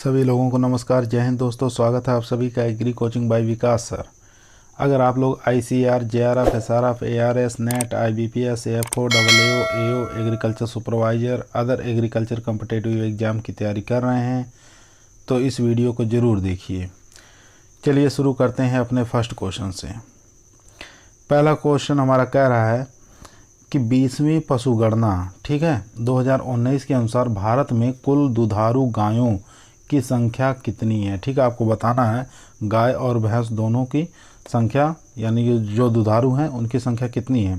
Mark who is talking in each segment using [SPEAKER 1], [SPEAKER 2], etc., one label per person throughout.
[SPEAKER 1] सभी लोगों को नमस्कार, जय हिंद दोस्तों। स्वागत है आप सभी का एग्री कोचिंग बाय विकास सर। अगर आप लोग ICAR, JRF, SRF, ARS, net, IBPS, AFO, AO, agriculture supervisor, other agriculture competitive exam की तैयारी कर रहे हैं तो इस वीडियो को ज़रूर देखिए। चलिए शुरू करते हैं अपने फर्स्ट क्वेश्चन से। पहला क्वेश्चन हमारा कह रहा है कि 20वीं पशुगणना, ठीक है, 2019 के अनुसार भारत में कुल दुधारू गायों की संख्या कितनी है। ठीक है, आपको बताना है गाय और भैंस दोनों की संख्या, यानी कि जो दुधारू हैं उनकी संख्या कितनी है।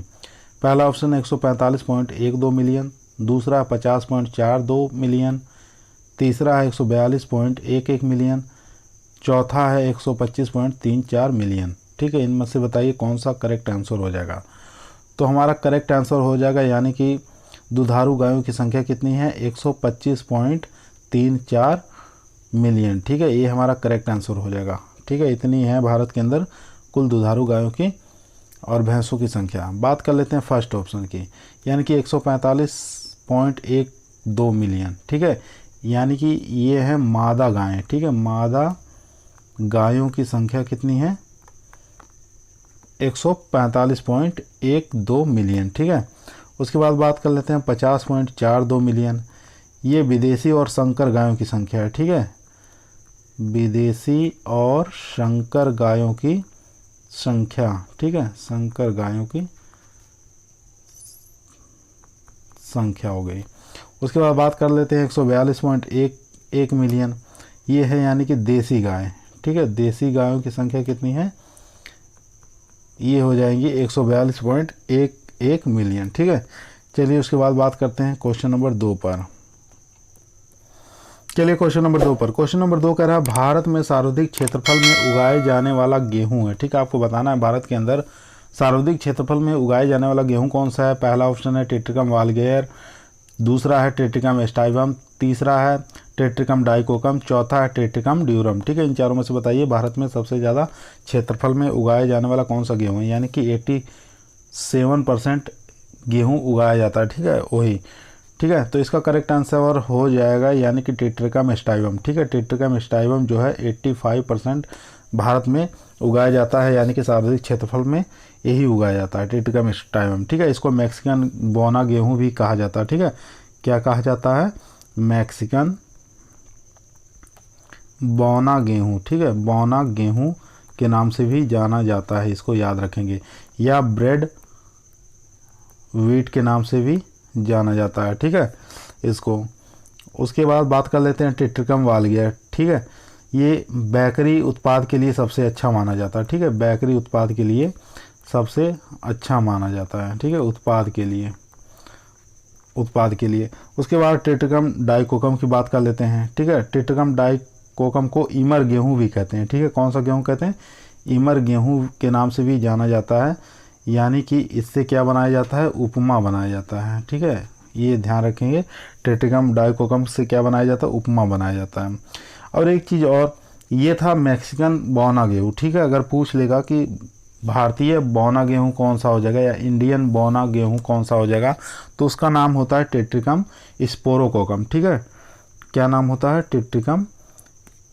[SPEAKER 1] पहला ऑप्शन 145.12 मिलियन, दूसरा 50.42 मिलियन, तीसरा है 142.11 मिलियन, चौथा है 125.34 मिलियन। ठीक है, इनमें से बताइए कौन सा करेक्ट आंसर हो जाएगा। तो हमारा करेक्ट आंसर हो जाएगा, यानी कि दुधारू गायों की संख्या कितनी है, 125.34 मिलियन। ठीक है, ये हमारा करेक्ट आंसर हो जाएगा। ठीक है, इतनी है भारत के अंदर कुल दुधारू गायों की और भैंसों की संख्या। बात कर लेते हैं फर्स्ट ऑप्शन की, यानी कि 145.12 मिलियन। ठीक है, यानी कि ये है मादा गायें। ठीक है, मादा गायों की संख्या कितनी है, 145.12 मिलियन। ठीक है, उसके बाद बात कर लेते हैं 50.42 मिलियन। ये विदेशी और संकर गायों की संख्या है। ठीक है, विदेशी और संकर गायों की संख्या। ठीक है, संकर गायों की संख्या हो गई। उसके बाद बात कर लेते हैं 142.11 मिलियन। ये है यानी कि देसी गाय। ठीक है, देसी गायों की संख्या कितनी है, ये हो जाएंगी 142.11 मिलियन। ठीक है, चलिए उसके बाद बात करते हैं क्वेश्चन नंबर 2 पर। चलिए क्वेश्चन नंबर 2 पर। क्वेश्चन नंबर 2 कह रहा है भारत में सर्वाधिक क्षेत्रफल में उगाए जाने वाला गेहूं है। ठीक है, आपको बताना है भारत के अंदर सर्वाधिक क्षेत्रफल में उगाए जाने वाला गेहूं कौन सा है। पहला ऑप्शन है टेट्रिकम वालगेयर, दूसरा है टेट्रिकम स्टाइवम, तीसरा है टेट्रिकम डाइकोकम, चौथा है टेट्रिकम ड्यूरम। ठीक है, इन चारों में से बताइए भारत में सबसे ज़्यादा क्षेत्रफल में उगाए जाने वाला कौन सा गेहूँ है, यानी कि 87% गेहूँ उगाया जाता है। ठीक है, वही। ठीक है, तो इसका करेक्ट आंसर हो जाएगा यानी कि टेट्रिकम स्टाइवम। ठीक है, टेट्रिकम स्टाइवम जो है 85% भारत में उगाया जाता है, यानी कि सर्वाधिक क्षेत्रफल में यही उगाया जाता है, टेट्रिकम स्टाइवम। ठीक है, इसको मैक्सिकन बोना गेहूं भी कहा जाता है। ठीक है, क्या कहा जाता है, मैक्सिकन बोना गेहूं। ठीक है, बोना गेहूं के नाम से भी जाना जाता है, इसको याद रखेंगे, या ब्रेड व्हीट के नाम से भी जाना जाता है। ठीक है, इसको। उसके बाद बात कर लेते हैं टेट्रिकम वालगेयर। ठीक है, ये बेकरी उत्पाद के लिए सबसे अच्छा माना जाता है। ठीक है, बेकरी उत्पाद के लिए सबसे अच्छा माना जाता है। ठीक है, उत्पाद के लिए। उसके बाद टेट्रिकम डाइकोकम की बात कर लेते हैं। ठीक है, टेट्रिकम डाइकोकम को इमर गेहूं भी कहते हैं। ठीक है, कौन सा गेहूं कहते हैं, इमर गेहूं के नाम से भी जाना जाता है, यानी कि इससे क्या बनाया जाता है, उपमा बनाया जाता है। ठीक है, ये ध्यान रखेंगे, टेट्रिकम डाइकोकम से क्या बनाया जाता है, उपमा बनाया जाता है। और एक चीज़ और, ये था मैक्सिकन बोना गेहूँ। ठीक है, अगर पूछ लेगा कि भारतीय बोना गेहूँ कौन सा हो जाएगा या इंडियन बोना गेहूँ कौन सा हो जाएगा, तो उसका नाम होता है टेट्रिकम स्पोरोकोकम। ठीक है, क्या नाम होता है, टेट्रिकम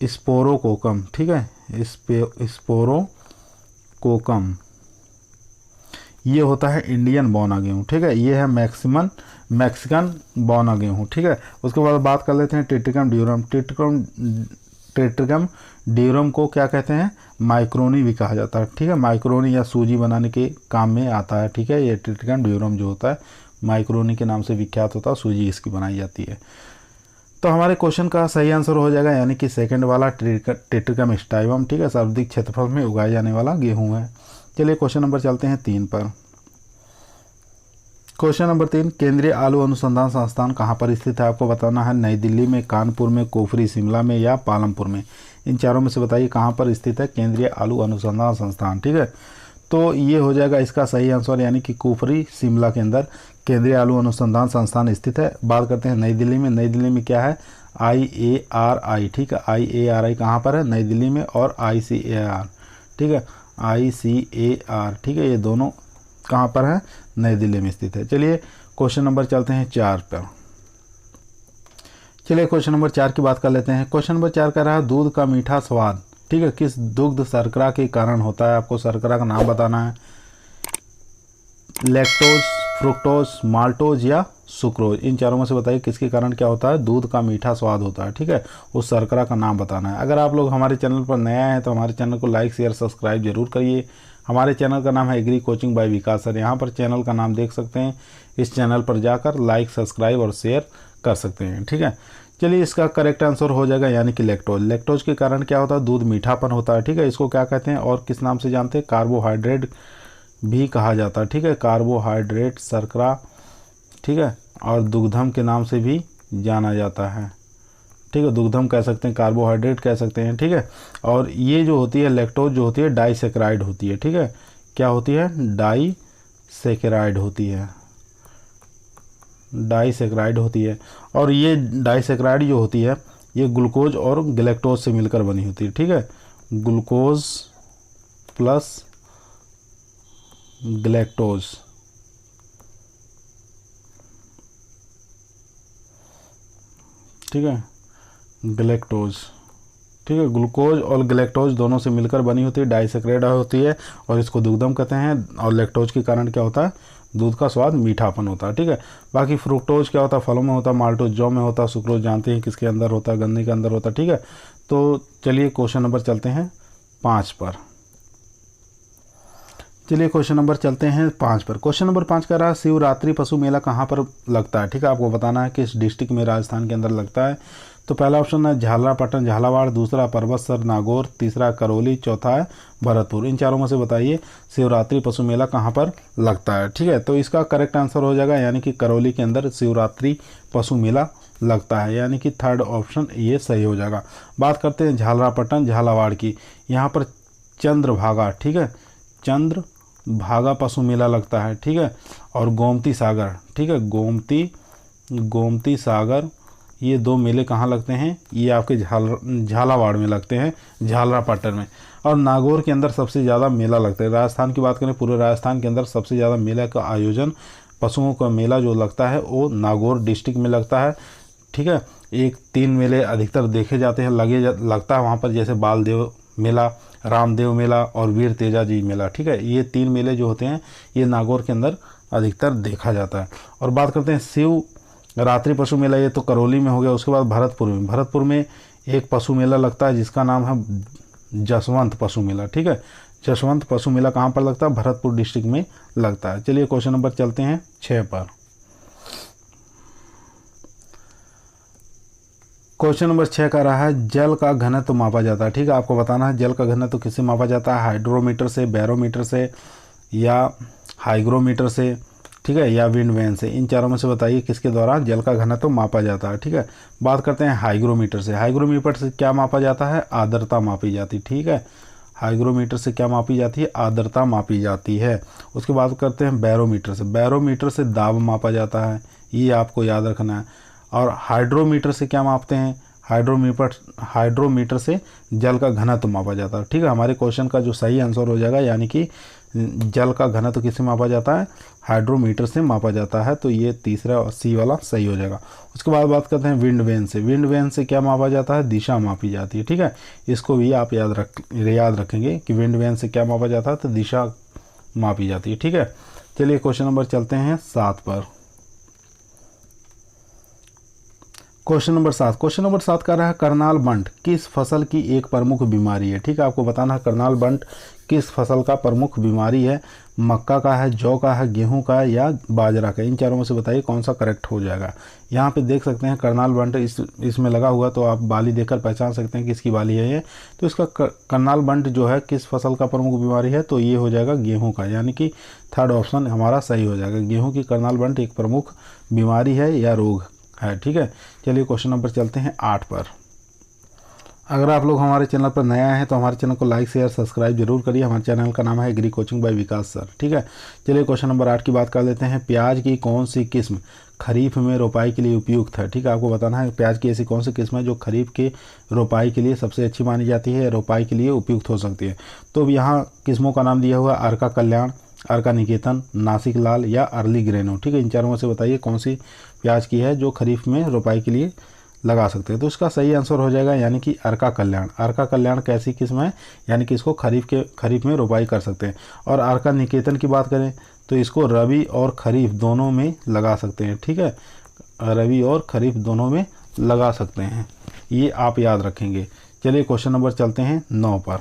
[SPEAKER 1] स्पोरोकोकम। ठीक है, स्पोरोकोकम, ये होता है इंडियन बोना गेहूँ। ठीक है, ये है मैक्सिकन बोना गेहूँ। ठीक है, उसके बाद बात कर लेते हैं टेट्रिकम ड्यूरम। टेट्रिकम ड्यूरम को क्या कहते हैं, माइक्रोनी भी कहा जाता है। ठीक है, माइक्रोनी या सूजी बनाने के काम में आता है। ठीक है, ये टेट्रिकम ड्यूरम जो होता है माइक्रोनी के नाम से विख्यात होता है, सूजी इसकी बनाई जाती है। तो हमारे क्वेश्चन का सही आंसर हो जाएगा, यानी कि सेकंड वाला टेट्रिकम स्टाइवम। ठीक है, सर्वाधिक क्षेत्रफल में उगाए जाने वाला गेहूँ है। चलिए क्वेश्चन नंबर चलते हैं 3 पर। क्वेश्चन नंबर 3, केंद्रीय आलू अनुसंधान संस्थान कहाँ पर स्थित है। आपको बताना है नई दिल्ली में, कानपुर में, कुफरी, शिमला में या पालमपुर में। इन चारों में से बताइए कहाँ पर स्थित है केंद्रीय आलू अनुसंधान संस्थान। ठीक है, तो ये हो जाएगा इसका सही आंसर, यानी कि कुफरी, शिमला के अंदर केंद्रीय आलू अनुसंधान संस्थान स्थित है। बात करते हैं नई दिल्ली में। नई दिल्ली में क्या है, IARI। ठीक है, IARI कहाँ पर है, नई दिल्ली में, और ICAR। ठीक है, ICAR। ठीक है, ये दोनों कहाँ पर है, नई दिल्ली में स्थित है। चलिए क्वेश्चन नंबर चलते हैं 4 पर। चलिए क्वेश्चन नंबर 4 की बात कर लेते हैं। क्वेश्चन नंबर 4 कह रहा है दूध का मीठा स्वाद, ठीक है, किस दुग्ध शर्करा के कारण होता है। आपको शर्करा का नाम बताना है। लैक्टोज, फ्रुक्टोज, माल्टोज या सुक्रोज, इन चारों में से बताइए किसके कारण क्या होता है, दूध का मीठा स्वाद होता है। ठीक है, उस शर्करा का नाम बताना है। अगर आप लोग हमारे चैनल पर नया हैं तो हमारे चैनल को लाइक शेयर सब्सक्राइब जरूर करिए। हमारे चैनल का नाम है एग्री कोचिंग बाय विकास सर। यहाँ पर चैनल का नाम देख सकते हैं। इस चैनल पर जाकर लाइक सब्सक्राइब और शेयर कर सकते हैं। ठीक है, चलिए इसका करेक्ट आंसर हो जाएगा यानी कि लैक्टोज। लैक्टोज के कारण क्या होता है, दूध मीठापन होता है। ठीक है, इसको क्या कहते हैं और किस नाम से जानते हैं, कार्बोहाइड्रेट भी कहा जाता है। ठीक है, कार्बोहाइड्रेट शर्करा, ठीक है, और दुग्धम के नाम से भी जाना जाता है। ठीक है, दुग्धम कह सकते हैं, कार्बोहाइड्रेट कह सकते हैं। ठीक है, और ये जो होती है लैक्टोज जो होती है डाइसेकेराइड होती है। ठीक है, क्या होती है, डाइसेकेराइड होती है, डाइसेकेराइड होती है। और ये डाइसेकेराइड जो होती है ये ग्लूकोज और गैलेक्टोज से मिलकर बनी होती है। ठीक है, ग्लूकोज प्लस गैलेक्टोज, ठीक है, गैलेक्टोज, ठीक है, ग्लूकोज और गैलेक्टोज दोनों से मिलकर बनी होती है, डाइसेकेराइड होती है और इसको दुग्धम कहते हैं। और लैक्टोज के कारण क्या होता है, दूध का स्वाद मीठापन होता है। ठीक है, बाकी फ्रुक्टोज क्या होता है, फलों में होता है, माल्टोज जौ में होता है, सुक्रोज जानते हैं किसके अंदर होता है, गन्ने के अंदर होता है। ठीक है, तो चलिए क्वेश्चन नंबर चलते हैं 5 पर। चलिए क्वेश्चन नंबर चलते हैं 5 पर। क्वेश्चन नंबर 5 कह रहा है शिवरात्रि पशु मेला कहाँ पर लगता है। ठीक है, आपको बताना है किस डिस्ट्रिक्ट में राजस्थान के अंदर लगता है। तो पहला ऑप्शन है झालरापाटन झालावाड़, दूसरा परबतसर नागौर, तीसरा करौली, चौथा है भरतपुर। इन चारों में से बताइए शिवरात्रि पशु मेला कहाँ पर लगता है। ठीक है, तो इसका करेक्ट आंसर हो जाएगा यानी कि करौली के अंदर शिवरात्रि पशु मेला लगता है, यानी कि थर्ड ऑप्शन ये सही हो जाएगा। बात करते हैं झालरापाटन झालावाड़ की। यहाँ पर चंद्रभागा, ठीक है, चंद्रभागा पशु मेला लगता है। ठीक है, और गोमती सागर, ठीक है, गोमती सागर, ये 2 मेले कहाँ लगते हैं, ये आपके झालावाड़ में लगते हैं, झालरापाटन में। और नागौर के अंदर सबसे ज़्यादा मेला लगता है। राजस्थान की बात करें, पूरे राजस्थान के अंदर सबसे ज़्यादा मेला का आयोजन, पशुओं का मेला जो लगता है वो नागौर डिस्ट्रिक्ट में लगता है। ठीक है, 3 मेले अधिकतर देखे जाते हैं, लगता है वहाँ पर, जैसे बालदेव मेला, रामदेव मेला और वीर तेजा जी मेला। ठीक है, ये 3 मेले जो होते हैं ये नागौर के अंदर अधिकतर देखा जाता है। और बात करते हैं शिव रात्रि पशु मेला, ये तो करौली में हो गया। उसके बाद भरतपुर में एक पशु मेला लगता है जिसका नाम है जसवंत पशु मेला। ठीक है, जसवंत पशु मेला कहाँ पर लगता है, भरतपुर डिस्ट्रिक्ट में लगता है। चलिए क्वेश्चन नंबर चलते हैं 6 पर। क्वेश्चन नंबर 6 का रहा है जल का घनत्व मापा जाता है। ठीक है, आपको बताना है जल का घनत्व किससे मापा जाता है, हाइड्रोमीटर से, बैरोमीटर से या हाइग्रोमीटर से, ठीक है, या विंड वैन से। इन चारों में से बताइए किसके द्वारा जल का घनत्व मापा जाता है। ठीक है, बात करते हैं हाइग्रोमीटर से। हाइग्रोमीटर से क्या मापा जाता है, आर्द्रता मापी जाती है। ठीक है, हाइग्रोमीटर से क्या मापी जाती है, आर्द्रता मापी जाती है। उसके बाद करते हैं बैरोमीटर से। बैरोमीटर से दाब मापा जाता है, ये आपको याद रखना है। और हाइड्रोमीटर से क्या मापते हैं, हाइड्रोमीटर से जल का घनत्व मापा जाता है। ठीक है, हमारे क्वेश्चन का जो सही आंसर हो जाएगा यानी कि जल का घनत्व किससे मापा जाता है, हाइड्रोमीटर से मापा जाता है। तो ये तीसरा और सी वाला सही हो जाएगा। उसके बाद बात करते हैं विंड वैन से। विंड वैन से क्या मापा जाता है, दिशा मापी जाती है। ठीक है, इसको भी आप याद रखेंगे कि विंड वैन से क्या मापा जाता है, तो दिशा मापी जाती है। ठीक है, चलिए क्वेश्चन नंबर चलते हैं 7 पर। क्वेश्चन नंबर 7 का रहा है करनाल बंट किस फसल की एक प्रमुख बीमारी है। ठीक है, आपको बताना है करनाल बंट किस फसल का प्रमुख बीमारी है, मक्का का है, जौ का है, गेहूं का है या बाजरा का। इन चारों में से बताइए कौन सा करेक्ट हो जाएगा। यहाँ पे देख सकते हैं करनाल बंट इसमें लगा हुआ, तो आप बाली देखकर पहचान सकते हैं किसकी बाली है ये। तो इसका करनाल बंट जो है किस फसल का प्रमुख बीमारी है, तो ये हो जाएगा गेहूँ का, यानी कि थर्ड ऑप्शन हमारा सही हो जाएगा। गेहूँ की करनाल बंट एक प्रमुख बीमारी है या रोग है। ठीक है, चलिए क्वेश्चन नंबर चलते हैं 8 पर। अगर आप लोग हमारे चैनल पर नया हैं तो हमारे चैनल को लाइक शेयर सब्सक्राइब जरूर करिए। हमारे चैनल का नाम है एग्री कोचिंग बाय विकास सर। ठीक है, चलिए क्वेश्चन नंबर 8 की बात कर लेते हैं। प्याज की कौन सी किस्म खरीफ में रोपाई के लिए उपयुक्त है। ठीक है, आपको बताना है प्याज की ऐसी कौन सी किस्म है जो खरीफ के रोपाई के लिए सबसे अच्छी मानी जाती है, रोपाई के लिए उपयुक्त हो सकती है। तो यहाँ किस्मों का नाम दिया हुआ अर्का कल्याण, अर्का निकेतन, नासिक लाल या अर्ली ग्रेनो। ठीक है, इन चारों में से बताइए कौन सी प्याज की है जो खरीफ में रोपाई के लिए लगा सकते हैं। तो इसका सही आंसर हो जाएगा यानी कि अर्का कल्याण। अर्का कल्याण कैसी किस्म है, यानी कि इसको खरीफ में रोपाई कर सकते हैं। और अर्का निकेतन की बात करें तो इसको रबी और खरीफ दोनों में लगा सकते हैं। ठीक है, रबी और खरीफ दोनों में लगा सकते हैं, ये आप याद रखेंगे। चलिए क्वेश्चन नंबर चलते हैं 9 पर।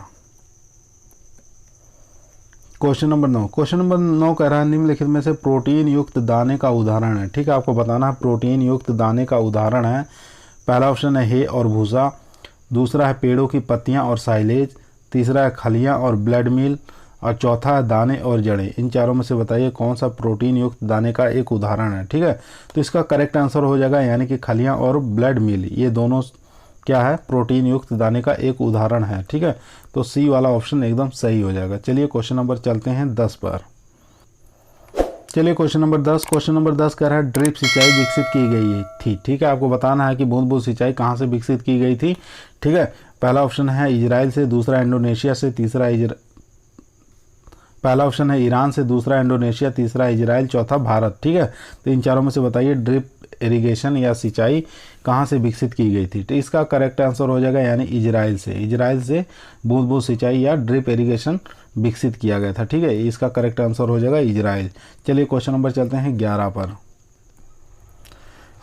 [SPEAKER 1] क्वेश्चन नंबर 9 कह रहा है निम्नलिखित में से प्रोटीन युक्त दाने का उदाहरण है। ठीक है, आपको बताना है प्रोटीन युक्त दाने का उदाहरण है। पहला ऑप्शन है हे और भूसा, दूसरा है पेड़ों की पत्तियां और साइलेज, तीसरा है खलियां और ब्लड मील, और चौथा है दाने और जड़ें। इन चारों में से बताइए कौन सा प्रोटीन युक्त दाने का एक उदाहरण है। ठीक है, तो इसका करेक्ट आंसर हो जाएगा यानी कि खलियां और ब्लड मील, ये दोनों क्या है, प्रोटीन युक्त दाने का एक उदाहरण है। ठीक है, तो सी वाला ऑप्शन एकदम सही हो जाएगा। चलिए क्वेश्चन नंबर चलते हैं 10 पर। चलिए क्वेश्चन नंबर 10 कह रहा है ड्रिप सिंचाई विकसित की गई थी। ठीक है, आपको बताना है कि बूंद बूंद सिंचाई कहाँ से विकसित की गई थी। ठीक है, पहला ऑप्शन है इजराइल से, दूसरा इंडोनेशिया से, पहला ऑप्शन है ईरान से, दूसरा इंडोनेशिया, तीसरा इजराइल, चौथा भारत। ठीक है, तो इन चारों में से बताइए ड्रिप इरिगेशन या सिंचाई कहाँ से विकसित की गई थी। तो इसका करेक्ट आंसर हो जाएगा यानी इजराइल से बूंद बूंद सिंचाई या ड्रिप इरिगेशन विकसित किया गया था। ठीक है, इसका करेक्ट आंसर हो जाएगा इजराइल। चलिए क्वेश्चन नंबर चलते हैं 11 पर।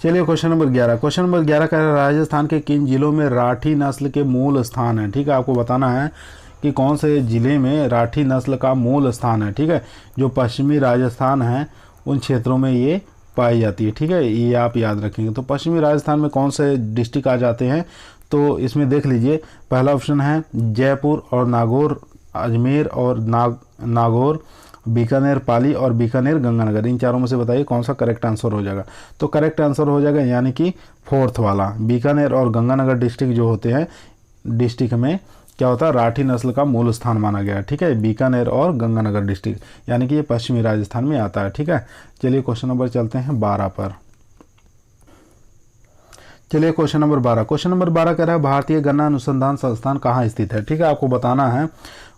[SPEAKER 1] चलिए क्वेश्चन नंबर 11 कह रहा है राजस्थान के किन जिलों में राठी नस्ल के मूल स्थान है। ठीक है, आपको बताना है कि कौन से ज़िले में राठी नस्ल का मूल स्थान है। ठीक है, जो पश्चिमी राजस्थान है उन क्षेत्रों में ये पाई जाती है। ठीक है, ये आप याद रखेंगे। तो पश्चिमी राजस्थान में कौन से डिस्ट्रिक्ट आ जाते हैं, तो इसमें देख लीजिए पहला ऑप्शन है जयपुर और नागौर, अजमेर और नागौर, बीकानेर पाली और बीकानेर गंगानगर। इन चारों में से बताइए कौन सा करेक्ट आंसर हो जाएगा। तो करेक्ट आंसर हो जाएगा यानी कि फोर्थ वाला, बीकानेर और गंगानगर डिस्ट्रिक्ट जो होते हैं, डिस्ट्रिक्ट में क्या होता है, राठी नस्ल का मूल स्थान माना गया है। ठीक है, बीकानेर और गंगानगर डिस्ट्रिक्ट, यानी कि ये पश्चिमी राजस्थान में आता है। ठीक है, चलिए क्वेश्चन नंबर चलते हैं 12 पर। चलिए क्वेश्चन नंबर 12 कह रहा है भारतीय गन्ना अनुसंधान संस्थान कहाँ स्थित है। ठीक है, आपको बताना है।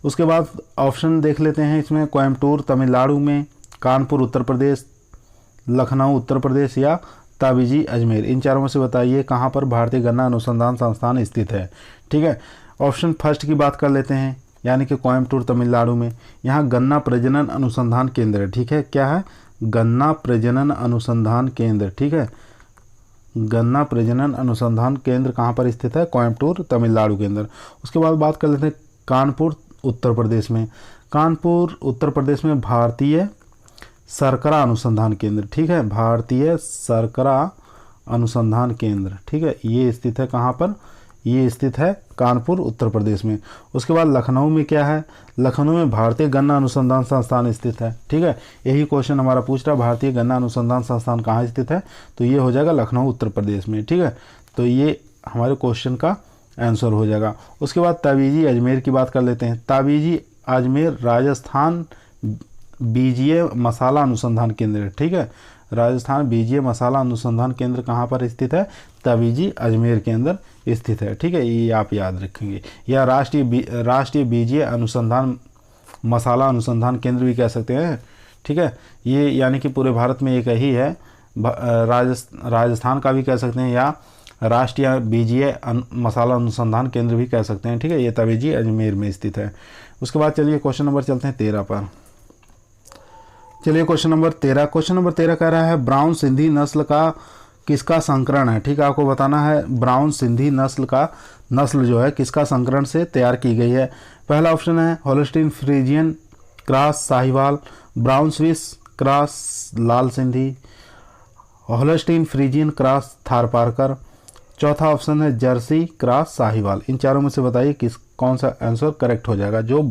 [SPEAKER 1] उसके बाद ऑप्शन देख लेते हैं इसमें, कोयम्बटूर तमिलनाडु में, कानपुर उत्तर प्रदेश, लखनऊ उत्तर प्रदेश या ताबीजी अजमेर। इन चारों में से बताइए कहाँ पर भारतीय गन्ना अनुसंधान संस्थान स्थित है। ठीक है, ऑप्शन फर्स्ट की बात कर लेते हैं, यानी कि कोयम्बटूर तमिलनाडु में। यहाँ गन्ना प्रजनन अनुसंधान केंद्र है। ठीक है, क्या है, गन्ना प्रजनन अनुसंधान केंद्र। ठीक है, गन्ना प्रजनन अनुसंधान केंद्र कहाँ पर स्थित है, कोयम्बटूर तमिलनाडु के अंदर। उसके बाद बात कर लेते हैं कानपुर उत्तर प्रदेश में। कानपुर उत्तर प्रदेश में भारतीय शर्करा अनुसंधान केंद्र। ठीक है, भारतीय शर्करा अनुसंधान केंद्र। ठीक है, ये स्थित है कहाँ पर, ये स्थित है कानपुर उत्तर प्रदेश में। उसके बाद लखनऊ में क्या है, लखनऊ में भारतीय गन्ना अनुसंधान संस्थान स्थित है। ठीक है, यही क्वेश्चन हमारा पूछ रहा है भारतीय गन्ना अनुसंधान संस्थान कहाँ स्थित है, तो ये हो जाएगा लखनऊ उत्तर प्रदेश में। ठीक है, तो ये हमारे क्वेश्चन का आंसर हो जाएगा। उसके बाद ताबीजी अजमेर की बात कर लेते हैं। ताबीजी अजमेर राजस्थान बीजीय मसाला अनुसंधान केंद्र। ठीक है, राजस्थान बीजीय मसाला अनुसंधान केंद्र कहाँ पर स्थित है, ताबीजी अजमेर के अंदर स्थित है। ठीक है, ये आप याद रखेंगे। या राष्ट्रीय बीजीय अनुसंधान मसाला अनुसंधान केंद्र भी कह सकते हैं। ठीक है, ये यानी कि पूरे भारत में एक ही है। राजस्थान का भी कह सकते हैं, या राष्ट्रीय बीजीय मसाला अनुसंधान केंद्र भी कह सकते हैं। ठीक है, ये ताबीजी अजमेर में स्थित है। उसके बाद चलिए क्वेश्चन नंबर चलते हैं 13 पर। चलिए क्वेश्चन नंबर 13 कह रहा है ब्राउन सिंधी नस्ल का किसका संकरण है। ठीक है, आपको बताना है ब्राउन सिंधी नस्ल जो है किसका संकरण से तैयार की गई है। पहला ऑप्शन है Holstein Friesian cross Sahiwal, brown Swiss cross Lal Sindhi, Holstein Friesian cross Tharparkar, चौथा ऑप्शन है जर्सी क्रॉस साहिवाल। इन चारों में से बताइए कौन सा आंसर करेक्ट हो जाएगा, जो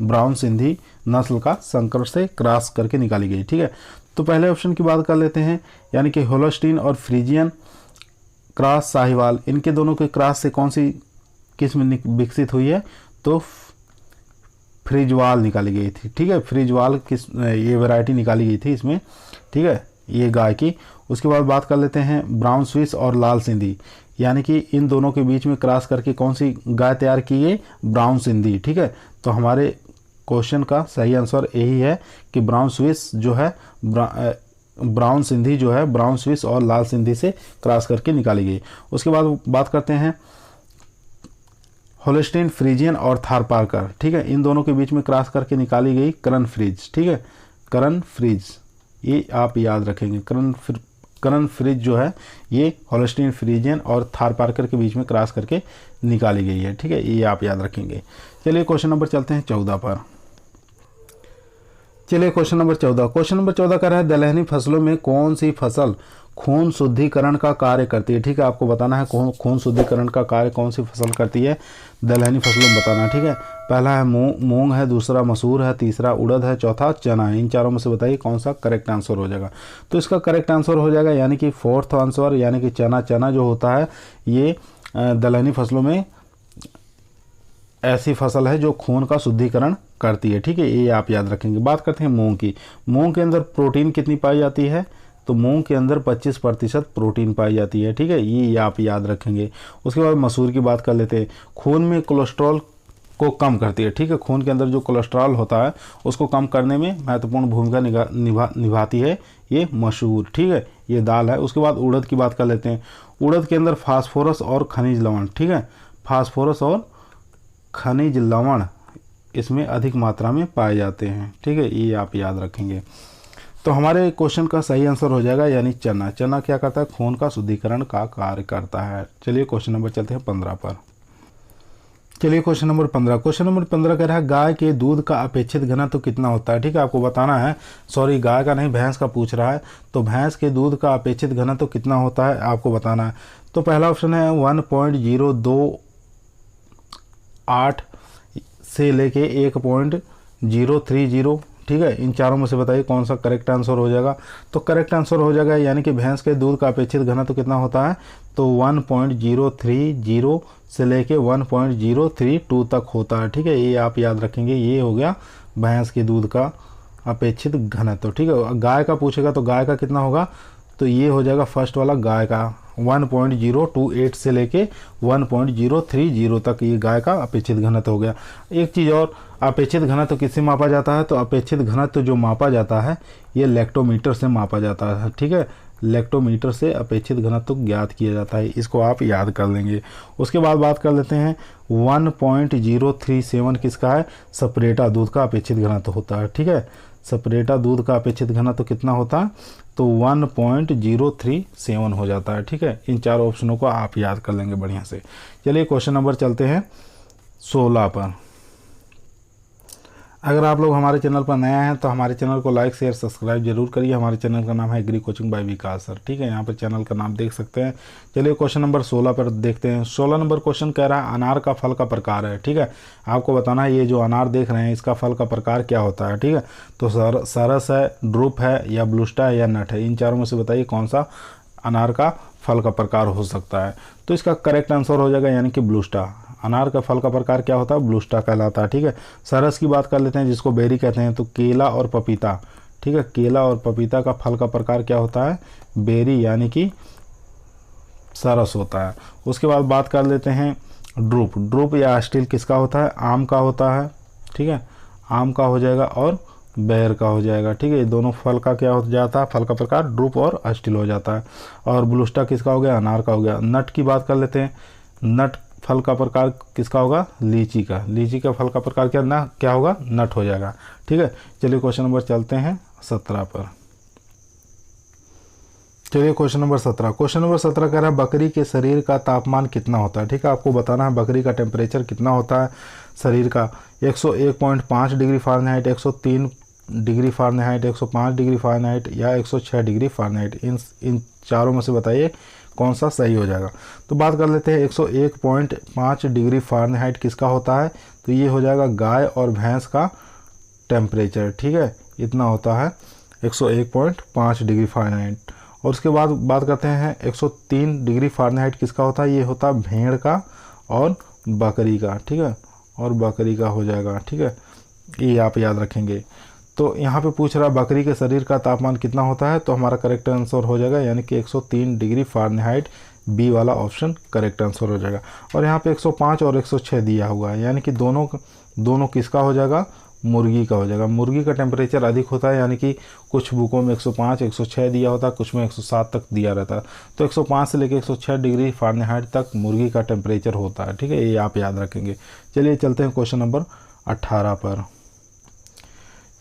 [SPEAKER 1] ब्राउन सिंधी नस्ल का संकर से क्रॉस करके निकाली गई। ठीक है, तो पहले ऑप्शन की बात कर लेते हैं, यानी कि होल्स्टीन और फ्रीजियन क्रॉस साहिवाल, इनके दोनों के क्रॉस से कौन सी किस्म विकसित हुई है, तो फ्रीजवाल निकाली गई थी। ठीक है, फ्रीजवाल ये वैरायटी निकाली गई थी इसमें। ठीक है, ये गाय की। उसके बाद बात कर लेते हैं ब्राउन स्विस और लाल सिंधी, यानी कि इन दोनों के बीच में क्रॉस करके कौन सी गाय तैयार की गई, ब्राउन सिंधी। ठीक है, तो हमारे क्वेश्चन का सही आंसर यही है कि ब्राउन स्विस जो है ब्राउन सिंधी जो है ब्राउन स्विस और लाल सिंधी से क्रॉस करके निकाली गई। उसके बाद बात करते हैं होल्स्टीन फ्रीजियन और थारपारकर, ठीक है, इन दोनों के बीच में क्रॉस करके निकाली गई करन फ्रीज, ठीक है, करन फ्रीज, ये आप याद रखेंगे। करन फ्रीज जो है ये होल्स्टीन फ्रीजियन और थारपारकर के बीच में क्रॉस करके निकाली गई है, ठीक है, ये आप याद रखेंगे। चलिए क्वेश्चन नंबर चलते हैं 14 पर। चलिए क्वेश्चन नंबर 14, क्वेश्चन नंबर 14 कह रहा है दलहनी फसलों में कौन सी फसल खून शुद्धिकरण का कार्य करती है, ठीक है, आपको बताना है खून शुद्धिकरण का कार्य कौन सी फसल करती है दलहनी फसलों में बताना, ठीक है। पहला है मूंग है, दूसरा मसूर है, तीसरा उड़द है, चौथा चना है। इन चारों में से बताइए कौन सा करेक्ट आंसर हो जाएगा। तो इसका करेक्ट आंसर हो जाएगा यानी कि फोर्थ आंसर, यानी कि चना। चना जो होता है ये दलहनी फसलों में ऐसी फसल है जो खून का शुद्धिकरण करती है, ठीक है, ये आप याद रखेंगे। बात करते हैं मूंग की। मूंग के अंदर प्रोटीन कितनी पाई जाती है, तो मूंग के अंदर 25% प्रोटीन पाई जाती है, ठीक है, ये आप याद रखेंगे। उसके बाद मसूर की बात कर लेते हैं। खून में कोलेस्ट्रॉल को कम करती है, ठीक है, खून के अंदर जो कोलेस्ट्रॉल होता है उसको कम करने में महत्वपूर्ण भूमिका निभाती है ये मसूर, ठीक है, ये दाल है। उसके बाद उड़द की बात कर लेते हैं। उड़द के अंदर फास्फोरस और खनिज लवण, ठीक है, फास्फोरस और खनिज लवण इसमें अधिक मात्रा में पाए जाते हैं, ठीक है, ये आप याद रखेंगे। तो हमारे क्वेश्चन का सही आंसर हो जाएगा यानी चना। चना क्या करता है, खून का शुद्धिकरण का कार्य करता है। चलिए क्वेश्चन नंबर चलते हैं 15 पर। चलिए क्वेश्चन नंबर 15, क्वेश्चन नंबर 15 कह रहा है गाय के दूध का अपेक्षित घनत्व कितना होता है, ठीक है, आपको बताना है। सॉरी, गाय का नहीं, भैंस का पूछ रहा है। तो भैंस के दूध का अपेक्षित घनत्व कितना होता है आपको बताना है। तो पहला ऑप्शन है 1.028 से लेके 1.030, ठीक है, इन चारों में से बताइए कौन सा करेक्ट आंसर हो जाएगा। तो करेक्ट आंसर हो जाएगा यानी कि भैंस के दूध का अपेक्षित घनत्व कितना होता है, तो 1.030 से लेके 1.032 तक होता है, ठीक है, ये आप याद रखेंगे। ये हो गया भैंस के दूध का अपेक्षित घनत्व, ठीक है। गाय का पूछेगा तो गाय का कितना होगा, तो ये हो जाएगा फर्स्ट वाला गाय का 1.028 से लेके 1.030 तक ये गाय का अपेक्षित घनत्व हो गया। एक चीज़ और, अपेक्षित घनत्व किससे मापा जाता है, तो अपेक्षित घनत्व जो मापा जाता है ये लैक्टोमीटर से मापा जाता है, ठीक है, लैक्टोमीटर से अपेक्षित घनत्व ज्ञात किया जाता है, इसको आप याद कर लेंगे। उसके बाद बात कर लेते हैं 1.037 किसका है, सपरेटा दूध का अपेक्षित घनत्व होता है, ठीक है, सपरेटा दूध का अपेक्षित घनत्व कितना होता है, तो 1.037 हो जाता है, ठीक है। इन चारों ऑप्शनों को आप याद कर लेंगे बढ़िया से। चलिए क्वेश्चन नंबर चलते हैं 16 पर। अगर आप लोग हमारे चैनल पर नया हैं तो हमारे चैनल को लाइक शेयर सब्सक्राइब जरूर करिए। हमारे चैनल का नाम है एग्री कोचिंग बाय विकास सर, ठीक है, यहाँ पर चैनल का नाम देख सकते हैं। चलिए क्वेश्चन नंबर 16 पर देखते हैं। 16 नंबर क्वेश्चन कह रहा है अनार का फल का प्रकार है, ठीक है, आपको बताना है ये जो अनार देख रहे हैं इसका फल का प्रकार क्या होता है, ठीक है। तो सरस है, ड्रूप है, या ब्लूस्टा है, या नट है। इन चारों में से बताइए कौन सा अनार का फल का प्रकार हो सकता है। तो इसका करेक्ट आंसर हो जाएगा यानी कि ब्लूस्टा। अनार का फल का प्रकार क्या होता है, ब्लूस्टा कहलाता है, ठीक है। सरस की बात कर लेते हैं जिसको बेरी कहते हैं। तो केला और पपीता, ठीक है, केला और पपीता का फल का प्रकार क्या होता है, बेरी यानी कि सरस होता है। उसके बाद बात कर लेते हैं ड्रूप। ड्रूप या स्टील किसका होता है, आम का होता है, ठीक है, आम का हो जाएगा और बेर का हो जाएगा, ठीक है। ये दोनों फल का क्या हो जाता है, फल का प्रकार ड्रूप और स्टील हो जाता है। और ब्लूस्टा किसका हो गया, अनार का हो गया। नट की बात कर लेते हैं। नट फल का प्रकार किसका होगा, लीची का। लीची का फल का प्रकार क्या होगा, नट हो जाएगा, ठीक है। चलिए क्वेश्चन नंबर चलते हैं 17 पर। चलिए क्वेश्चन नंबर 17, क्वेश्चन नंबर 17 कह रहा है बकरी के शरीर का तापमान कितना होता है, ठीक है, आपको बताना है बकरी का टेम्परेचर कितना होता है शरीर का। 101.5 degree Fahrenheit, 103 degree Fahrenheit, 105 degree Fahrenheit या 106 डिग्री फ़ारेनहाइट। इन चारों में से बताइए कौन सा सही हो जाएगा। तो बात कर लेते हैं 101.5 डिग्री फ़ारेनहाइट किसका होता है, तो ये हो जाएगा गाय और भैंस का टेम्परेचर, ठीक है, इतना होता है 101.5 डिग्री फ़ारेनहाइट। और उसके बाद बात करते हैं 103 डिग्री फ़ारेनहाइट किसका होता है, ये होता है भेड़ का और बकरी का, ठीक है, और बकरी का हो जाएगा, ठीक है, ये आप याद रखेंगे। तो यहाँ पे पूछ रहा है बकरी के शरीर का तापमान कितना होता है, तो हमारा करेक्ट आंसर हो जाएगा यानी कि 103 डिग्री फ़ारेनहाइट, बी वाला ऑप्शन करेक्ट आंसर हो जाएगा। और यहाँ पे 105 और 106 दिया हुआ है यानी कि दोनों किसका हो जाएगा, मुर्गी का हो जाएगा। मुर्गी का टेम्परेचर अधिक होता है, यानी कि कुछ बुकों में 105 106 दिया होता है, कुछ में 107 तक दिया रहता है। तो 105 से लेकर 106 डिग्री फ़ारेनहाइट तक मुर्गी का टेम्परेचर होता है, ठीक है, ये आप याद रखेंगे। चलिए चलते हैं क्वेश्चन नंबर 18 पर।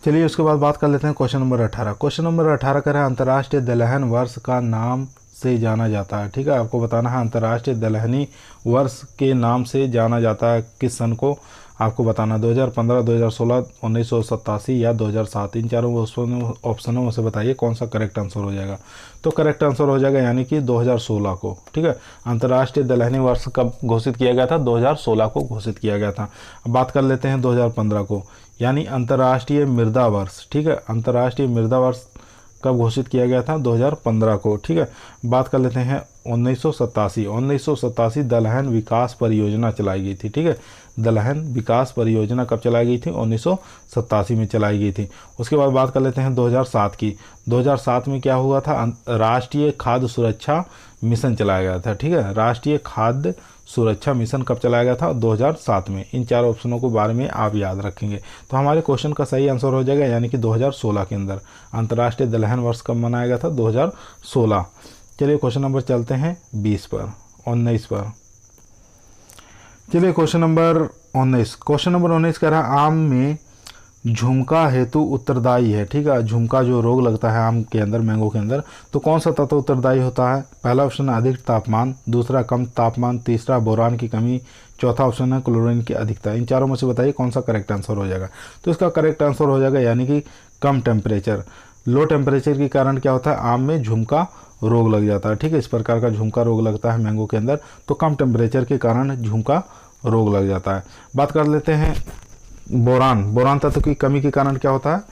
[SPEAKER 1] चलिए उसके बाद बात कर लेते हैं क्वेश्चन नंबर 18। क्वेश्चन नंबर 18 कह रहा है अंतर्राष्ट्रीय दलहन वर्ष का नाम से जाना जाता है, ठीक है, आपको बताना है अंतर्राष्ट्रीय दलहनी वर्ष के नाम से जाना जाता है किस सन को, आपको बताना 2015, 2016, 1987 या 2007। इन चारों ऑप्शनों में से बताइए कौन सा करेक्ट आंसर हो जाएगा। तो करेक्ट आंसर हो जाएगा यानी कि 2016 को, ठीक है। अंतर्राष्ट्रीय दलहनी वर्ष कब घोषित किया गया था? 2016 को घोषित किया गया था। अब बात कर लेते हैं 2015 को, यानी अंतर्राष्ट्रीय मृदा वर्ष, ठीक है। अंतर्राष्ट्रीय मृदा वर्ष कब घोषित किया गया था? 2015 को, ठीक है। बात कर लेते हैं 1987 दलहन विकास परियोजना चलाई गई थी, ठीक है। दलहन विकास परियोजना कब चलाई गई थी? 1987 में चलाई गई थी। उसके बाद बात कर लेते हैं 2007 की। 2007 में क्या हुआ था? राष्ट्रीय खाद्य सुरक्षा मिशन चलाया गया था, ठीक है। राष्ट्रीय खाद्य सुरक्षा मिशन कब चलाया गया था? 2007 में। इन चार ऑप्शनों के बारे में आप याद रखेंगे। तो हमारे क्वेश्चन का सही आंसर हो जाएगा यानी कि 2016 के अंदर। अंतर्राष्ट्रीय दलहन वर्ष कब मनाया गया था? 2016। चलिए क्वेश्चन नंबर चलते हैं 19 पर। चलिए क्वेश्चन नंबर 19 कह रहा है आम में झुमका हेतु उत्तरदायी है, ठीक है। झुमका जो रोग लगता है आम के अंदर, मैंगो के अंदर, तो कौन सा तत्व उत्तरदायी होता है? पहला ऑप्शन है अधिक तापमान, दूसरा कम तापमान, तीसरा बोरान की कमी, चौथा ऑप्शन है क्लोरीन की अधिकता। इन चारों में से बताइए कौन सा करेक्ट आंसर हो जाएगा। तो इसका करेक्ट आंसर हो जाएगा यानी कि कम टेम्परेचर। लो टेम्परेचर के कारण क्या होता है? आम में झुमका रोग लग जाता है, ठीक है। इस प्रकार का झुमका रोग लगता है मैंगो के अंदर, तो कम टेम्परेचर के कारण झुमका रोग लग जाता है। बात कर लेते हैं बोरान तत्व की कमी के कारण क्या होता है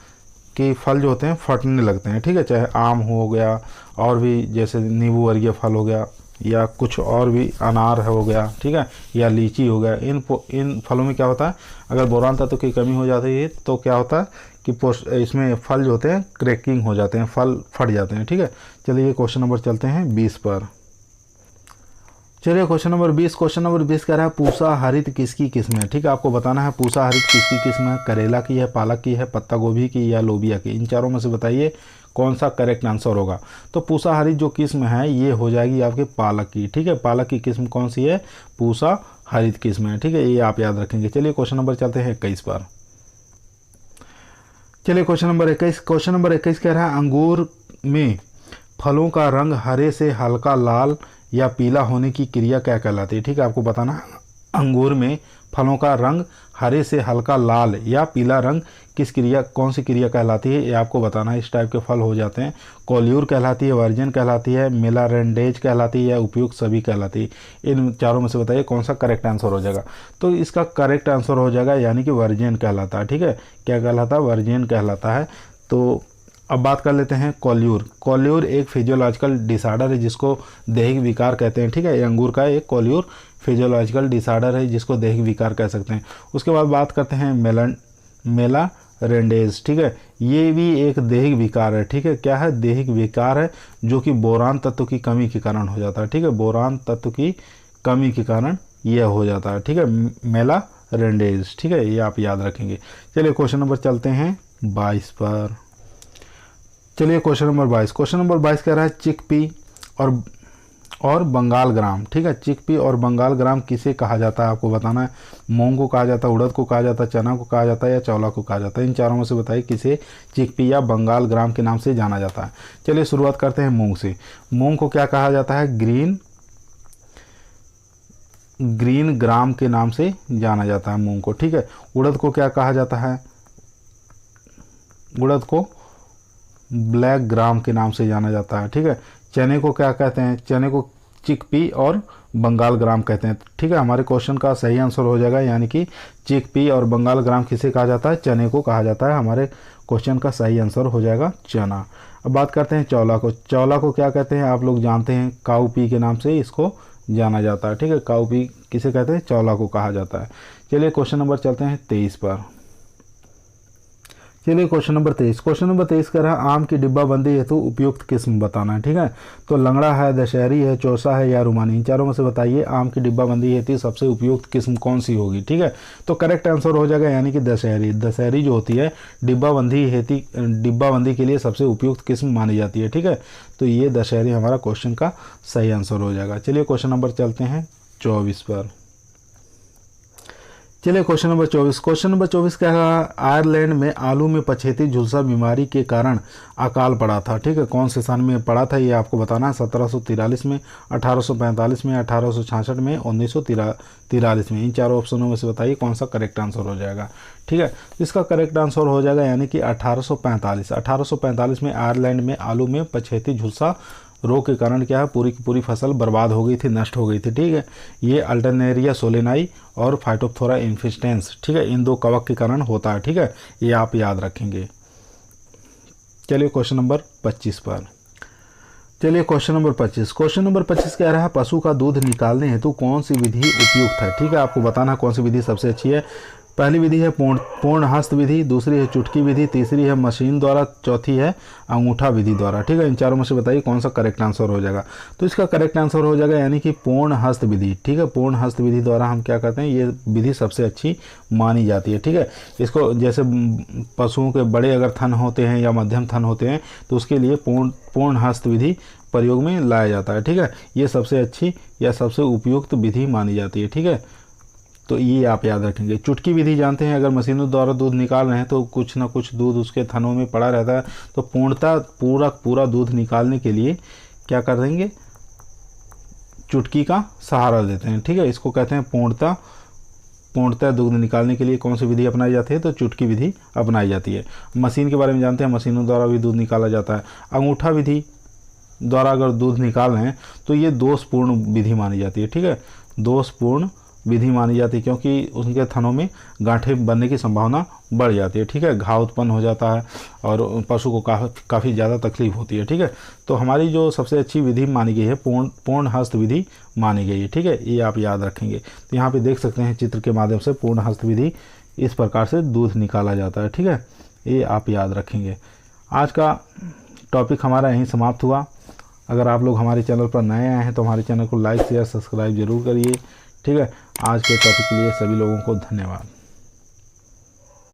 [SPEAKER 1] कि फल जो होते हैं फटने लगते हैं, ठीक है। चाहे आम हो गया और भी जैसे नींबू वर्गीय फल हो गया या कुछ और भी अनार हो गया, ठीक है, या लीची हो गया, इन फलों में क्या होता है? अगर बोरान तत्व की कमी हो जाती है तो क्या होता है कि इसमें फल जो होते हैं क्रैकिंग हो जाते हैं, फल फट जाते हैं, ठीक है। चलिए क्वेश्चन नंबर चलते हैं 20 पर। चलिए क्वेश्चन नंबर 20 कह रहा है पूसा हरित किसकी किस्म है, ठीक है। आपको बताना है पूसा हरित किसकी किस्म है? करेला की है, पालक की है, पत्ता गोभी की या लोबिया की। इन चारों में से बताइए कौन सा करेक्ट आंसर होगा। तो पूसा हरित जो किस्म है ये हो जाएगी आपके पालक की, ठीक है। पालक की किस्म कौन सी है? पूसा हरित किस्म है, ठीक है, ये आप याद रखेंगे। चलिए क्वेश्चन नंबर चलते हैं 21 पर। चलिए क्वेश्चन नंबर 21 कह रहा है अंगूर में फलों का रंग हरे से हल्का लाल या पीला होने की क्रिया क्या कहलाती है, ठीक है। आपको बताना है अंगूर में फलों का रंग हरे से हल्का लाल या पीला रंग कौन सी क्रिया कहलाती है, ये आपको बताना है। इस टाइप के फल हो जाते हैं। कोल्यूर कहलाती है, वर्जिन कहलाती है, मेलारेंडेज कहलाती है या उपयुक्त सभी कहलाती है। इन चारों में से बताइए कौन सा करेक्ट आंसर हो जाएगा। तो इसका करेक्ट आंसर हो जाएगा यानी कि वर्जिन कहलाता है, ठीक है। क्या कहलाता है? वर्जिन कहलाता है। तो अब बात कर लेते हैं कोल्यूर एक फिजियोलॉजिकल डिसऑर्डर है जिसको दैहिक विकार कहते हैं, ठीक है। ये अंगूर का एक कोल्यूर फिजियोलॉजिकल डिसऑर्डर है जिसको दैहिक विकार कह सकते हैं। उसके बाद बात करते हैं मेलारेंडेज, ठीक है। ये भी एक दैहिक विकार है, ठीक है। क्या है? दैहिक विकार है जो कि बोरान तत्व की कमी के कारण हो जाता है, ठीक है। बोरान तत्व की कमी के कारण यह हो जाता है, ठीक है, मेलारेंडेज, ठीक है, ये आप याद रखेंगे। चलिए क्वेश्चन नंबर चलते हैं 22 पर। चलिए क्वेश्चन नंबर 22 कह रहा है चिकपी और बंगाल ग्राम, ठीक है। चिकपी और बंगाल ग्राम किसे कहा जाता है? आपको बताना है। मूंग को कहा जाता है, उड़द को कहा जाता है, चना को कहा जाता है या चौला को कहा जाता है। इन चारों में से बताइए किसे चिकपी या बंगाल ग्राम के नाम से जाना जाता है। चलिए शुरुआत करते हैं मूंग से। मूंग को क्या कहा जाता है? ग्रीन ग्राम के नाम से जाना जाता है मूंग को, ठीक है। उड़द को क्या कहा जाता है? उड़द को ब्लैक ग्राम के नाम से जाना जाता है, ठीक है। चने को क्या कहते हैं? चने को चिकपी और बंगाल ग्राम कहते हैं, ठीक है। हमारे क्वेश्चन का सही आंसर हो जाएगा यानी कि चिकपी और बंगाल ग्राम किसे कहा जाता है? चने को कहा जाता है। हमारे क्वेश्चन का सही आंसर हो जाएगा चना। अब बात करते हैं चौला को। चौला को क्या कहते हैं? आप लोग जानते हैं, काउपी के नाम से इसको जाना जाता है, ठीक है। काउपी किसे कहते हैं? चौला को कहा जाता है। चलिए क्वेश्चन नंबर चलते हैं 23 पर। चलिए क्वेश्चन नंबर 23। क्वेश्चन नंबर 23 कह रहा है आम की डिब्बाबंदी हेतु उपयुक्त किस्म बताना है। ठीक है, तो लंगड़ा है, दशहरी है, चौसा है या रुमानी, इन चारों में से बताइए आम की डिब्बाबंदी हेतु सबसे उपयुक्त किस्म कौन सी होगी। ठीक है, तो करेक्ट आंसर हो जाएगा यानी कि दशहरी। दशहरी जो होती है डिब्बाबंदी के लिए सबसे उपयुक्त किस्म मानी जाती है। ठीक है, तो ये दशहरी हमारा क्वेश्चन का सही आंसर हो जाएगा। चलिए क्वेश्चन नंबर चलते हैं 24 पर। चलिए क्वेश्चन नंबर 24। क्वेश्चन नंबर 24 कह रहा है आयरलैंड में आलू में पछेती झुलसा बीमारी के कारण अकाल पड़ा था। ठीक है, कौन से सन में पड़ा था ये आपको बताना है। 1743 में, 1845 में, 1866 में, 1943 में। इन चारों ऑप्शनों में से बताइए कौन सा करेक्ट आंसर हो जाएगा। ठीक है, इसका करेक्ट आंसर हो जाएगा यानी कि 1845। 1845 में आयरलैंड में आलू में पछेती झुलसा रोग के कारण क्या है, पूरी की पूरी फसल बर्बाद हो गई थी, नष्ट हो गई थी। ठीक है, ये अल्टरनेरिया सोलेनाई और फाइटोप्थोरा इन्फेस्टेंस, ठीक है, इन दो कवक के कारण होता है। ठीक है, ये आप याद रखेंगे। चलिए क्वेश्चन नंबर 25 पर। चलिए क्वेश्चन नंबर 25। क्वेश्चन नंबर 25 कह रहा है पशु का दूध निकालने हेतु कौन सी विधि उपयुक्त है। ठीक है, आपको बताना कौन सी विधि सबसे अच्छी है। पहली विधि है पूर्ण हस्त विधि, दूसरी है चुटकी विधि, तीसरी है मशीन द्वारा, चौथी है अंगूठा विधि द्वारा। ठीक है, इन चारों में से बताइए कौन सा करेक्ट आंसर हो जाएगा। तो इसका करेक्ट आंसर हो जाएगा यानी कि पूर्ण हस्त विधि। ठीक है, पूर्ण हस्त विधि द्वारा हम क्या करते हैं, ये विधि सबसे अच्छी मानी जाती है। ठीक है, इसको जैसे पशुओं के बड़े अगर थन होते हैं या मध्यम थन होते हैं तो उसके लिए पूर्ण हस्त विधि प्रयोग में लाया जाता है। ठीक है, ये सबसे अच्छी या सबसे उपयुक्त विधि मानी जाती है। ठीक है, तो ये आप याद रखेंगे। चुटकी विधि जानते हैं, अगर मशीनों द्वारा दूध निकाल रहे हैं तो कुछ ना कुछ दूध उसके थनों में पड़ा रहता है, तो पूर्णतः पूरा दूध निकालने के लिए क्या कर देंगे, चुटकी का सहारा देते हैं। ठीक है, इसको कहते हैं पूर्णतः दूध निकालने के लिए कौन सी विधि अपनाई जाती है, तो चुटकी विधि अपनाई जाती है। मशीन के बारे में जानते हैं, मशीनों द्वारा भी दूध निकाला जाता है। अंगूठा विधि द्वारा अगर दूध निकाल रहे हैं तो ये दोषपूर्ण विधि मानी जाती है। ठीक है, दोषपूर्ण विधि मानी जाती है क्योंकि उनके थनों में गांठें बनने की संभावना बढ़ जाती है। ठीक है, घाव उत्पन्न हो जाता है और पशु को काफ़ी ज़्यादा तकलीफ होती है। ठीक है, तो हमारी जो सबसे अच्छी विधि मानी गई है पूर्ण हस्त विधि मानी गई है। ठीक है, ये आप याद रखेंगे। तो यहाँ पे देख सकते हैं चित्र के माध्यम से पूर्ण हस्त विधि इस प्रकार से दूध निकाला जाता है। ठीक है, ये आप याद रखेंगे। आज का टॉपिक हमारा यहीं समाप्त हुआ। अगर आप लोग हमारे चैनल पर नए आए हैं तो हमारे चैनल को लाइक शेयर सब्सक्राइब जरूर करिए। ठीक है, आज के टॉपिक के लिए सभी लोगों को धन्यवाद।